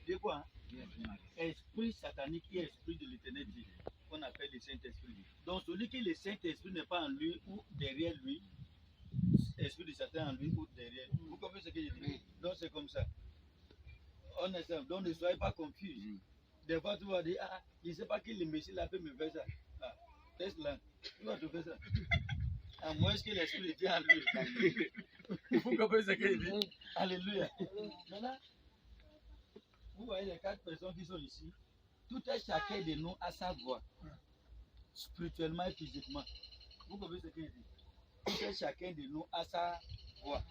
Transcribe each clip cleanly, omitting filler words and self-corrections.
de quoi? Esprit satanique et esprit de l'éternel Dieu, qu'on appelle le Saint-Esprit. Donc celui qui le Saint-Esprit n'est pas en lui ou derrière lui, esprit de Satan en lui ou derrière. Vous comprenez ce que je dis? Donc c'est comme ça. Honnêtement, donc ne soyez pas confus. Des fois tu vas dire, ah, je ne sais pas qui le Messie là peut me faire ça. Ah, teste là, tu vas te faire ça. À moins que l'esprit de Dieu en lui. Vous comprenez ce que je dis? Alléluia. Maintenant, vous voyez les 4 personnes qui sont ici, tout un chacun de nous a sa voix, spirituellement et physiquement. Vous comprenez ce que je dis? Tout un chacun de nous a sa voix.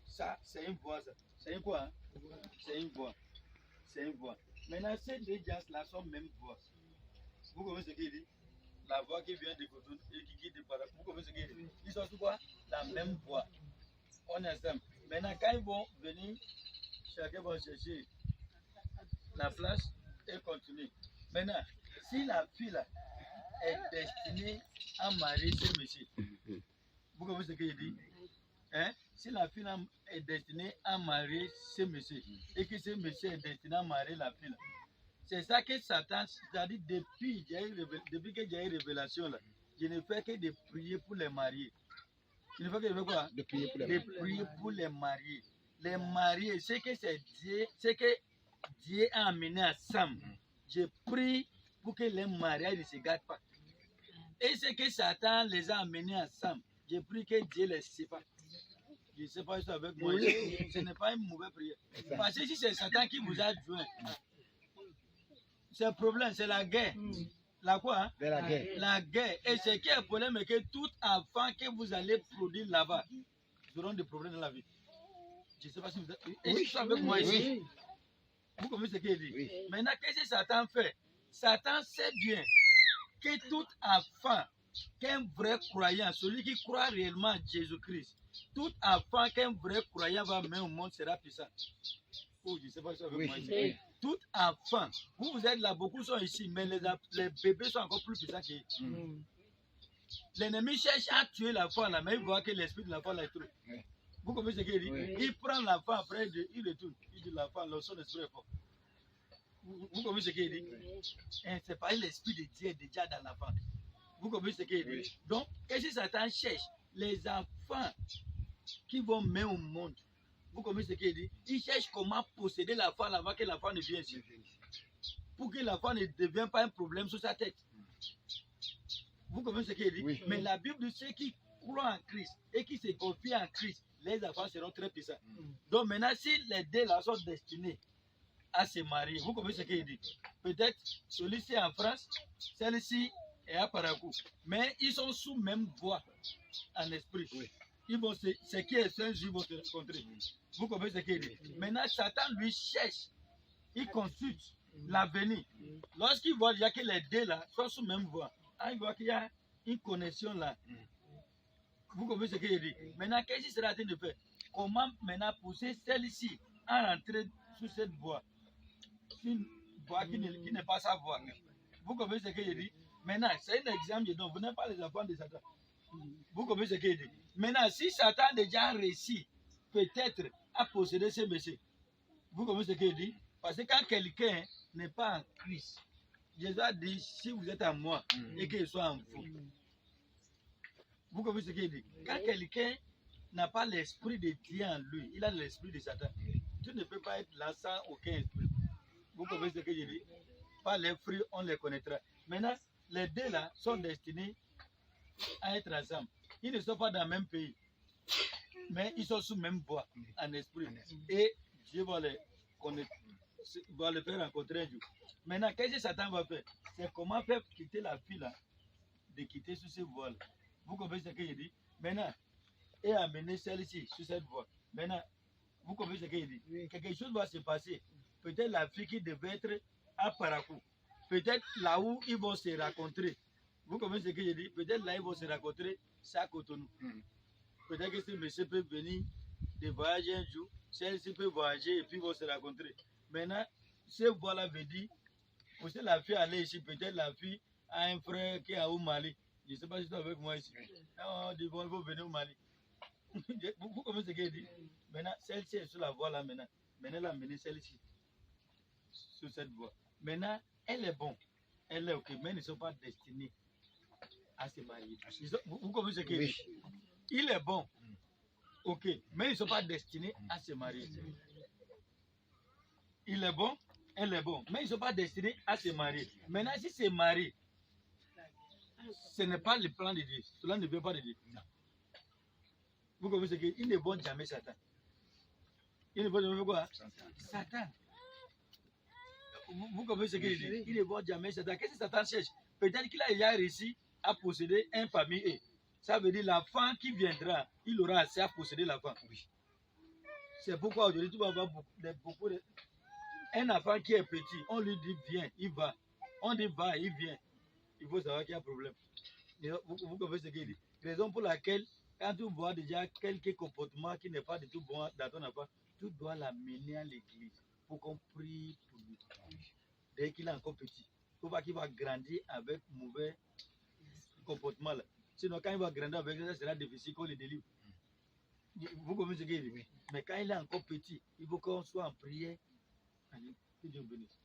Ça, c'est une voix. Ça. C'est une quoi? Hein? C'est une voix. C'est une voix. Maintenant, ces deux gens-là sont même voix. Vous comprenez ce qu'il dit? La voix qui vient de Cotonou et qui quitte de Para. Vous comprenez ce qu'il dit? Ils sont tous quoi? La même voix. On est ensemble. Maintenant, quand ils vont venir, chacun va chercher la place et continuer. Maintenant, si la fille là est destinée à marier ce monsieur, vous comprenez ce qu'il dit? Hein? Si la fille là est destinée à marier ce monsieur et que ce monsieur est destiné à marier la fille là, c'est ça que Satan, c'est-à-dire depuis que j'ai eu révélation là, je ne fais que de prier pour les marier. Je ne fais que de faire quoi? De prier pour les marier. Les marier, c'est que c'est Dieu, c'est que Dieu a amené ensemble. Je prie pour que les mariages ne se gâtent pas. Et c'est que Satan les a amenés ensemble. Je prie que Dieu les sépare. Je ne sais pas si c'est avec moi. Ce n'est pas une mauvaise prière. Parce que si c'est Satan qui vous a joint, c'est le problème, c'est la guerre. La quoi? Hein? La guerre. La guerre. Et ce qui est le problème, c'est que tout enfant que vous allez produire là-bas, ils auront des problèmes dans la vie. Je ne sais pas si vous êtes... Et je avec moi ici. Vous comprenez ce qu'il dit? Maintenant, qu'est-ce que Satan fait? Satan sait bien que tout enfant qu'un vrai croyant, celui qui croit réellement à Jésus-Christ, tout enfant qu'un vrai croyant va mettre au monde sera puissant. Oh, je ne sais pas si c'est avec moi ici. Tout enfant, vous êtes là, beaucoup sont ici, mais les bébés sont encore plus puissants que l'ennemi cherche à tuer l'enfant là, mais il voit que l'esprit de l'enfant là est trop. Vous comprenez ce qu'il dit? Il prend l'enfant, après il retourne. Il dit l'enfant, son esprit est fort. Vous comprenez ce qu'il dit? C'est pas l'esprit de Dieu déjà dans l'enfant. Vous comprenez ce qu'il dit? Donc, qu'est-ce que Satan cherche? Les enfants qui vont mettre au monde. Vous comprenez ce qu'il dit? Il cherche comment posséder l'enfant avant que l'enfant ne vienne ici. Pour que l'enfant ne devienne pas un problème sur sa tête. Vous comprenez ce qu'il dit? Mais la Bible dit ceux qui croient en Christ et qui se confient en Christ, les enfants seront très puissants. Donc maintenant, si les deux là sont destinés à se marier, vous comprenez ce qu'il dit? Peut-être celui-ci est en France, celle-ci est à Parakou. Mais ils sont sous même voie en esprit. Ils vont ce qui est saint, ils vont se rencontrer. Vous comprenez ce qu'il dit? Maintenant, Satan lui cherche, il consulte l'avenir. Lorsqu'il voit déjà que les deux là sont sous même voie, il voit qu'il y a une connexion là. Vous comprenez ce qu'il dit? Maintenant, qu'est-ce qu'il sera en train de faire? Comment maintenant pousser celle-ci à rentrer sur cette voie? Une voie qui n'est pas sa voie. Vous comprenez ce qu'il dit? Maintenant, c'est un exemple, je donne. Vous n'êtes pas les enfants de Satan. Vous comprenez ce qu'il dit? Maintenant, si Satan a déjà réussi, peut-être, à posséder ce monsieur, vous comprenez ce qu'il dit? Parce que quand quelqu'un n'est pas en Christ, Jésus a dit, si vous êtes en moi et qu'il soit en vous. Vous comprenez ce qu'il dit? Quand quelqu'un n'a pas l'esprit de Dieu en lui, il a l'esprit de Satan. Tu ne peux pas être là sans aucun esprit. Vous comprenez ce que je dis? Par les fruits, on les connaîtra. Maintenant, les deux là sont destinés à être ensemble. Ils ne sont pas dans le même pays, mais ils sont sous le même voie en esprit. Et Dieu va les connaître, va les faire rencontrer un jour. Maintenant, qu'est-ce que Satan va faire? C'est comment faire quitter la fille là, de quitter sur ces voies-là. Vous comprenez ce que je dis? Maintenant, et amener celle-ci sur cette voie. Maintenant, vous comprenez ce que je dis? Quelque chose va se passer. Peut-être la fille qui devait être à Parakou. Peut-être là où ils vont se rencontrer. Vous comprenez ce que je dis? Peut-être là ils vont se rencontrer, c'est à Cotonou. Peut-être que ce monsieur peut venir de voyager un jour, celle-ci peut voyager et puis ils vont se rencontrer. Maintenant, ce voie-là veut dire, aussi la fille aller ici, peut-être la fille a un frère qui est au Mali. Je ne sais pas si tu es avec moi ici. On dit bon, il faut venir au Mali. Vous comprenez ce que je dis? Maintenant, celle-ci est sur la voie là maintenant. Maintenant, elle a mené celle-ci. sur cette voie. Maintenant, elle est bonne, elle est ok, mais ils ne sont pas destinés à se marier. Vous comprenez ce qu'il dit? Il est bon, ok, mais ils ne sont pas destinés à se marier. Il est bon, elle est bon, mais ils ne sont pas destinés à se marier. Maintenant, si se marient, ce n'est pas le plan de Dieu. Cela ne veut pas de Dieu. Vous comprenez ce qu'il ne bon jamais Satan. Il ne bon jamais quoi? Satan. Vous comprenez ce qu'il dit? Il ne bon jamais Satan. Qu'est-ce que Satan cherche? Peut-être qu'il a déjà réussi à posséder un famille. Ça veut dire l'enfant qui viendra, il aura assez à posséder l'enfant. Oui. C'est pourquoi aujourd'hui, tu vas avoir beaucoup de... Un enfant qui est petit, on lui dit viens, il va. On dit va, il vient. Il faut savoir qu'il y a un problème. Vous comprenez ce qu'il dit? Raison pour laquelle, quand tu vois déjà quelques comportements qui n'est pas du tout bon dans ton enfant, tu dois l'amener à l'église pour qu'on prie pour lui. Dès qu'il est encore petit. Il ne faut pas qu'il va grandir avec mauvais comportement. Là. Sinon, quand il va grandir avec ça, sera difficile qu'on le délivre. Vous comprenez ce qu'il dit? Oui. Mais quand il est encore petit, il faut qu'on soit en prière. Allez, que Dieu bénisse.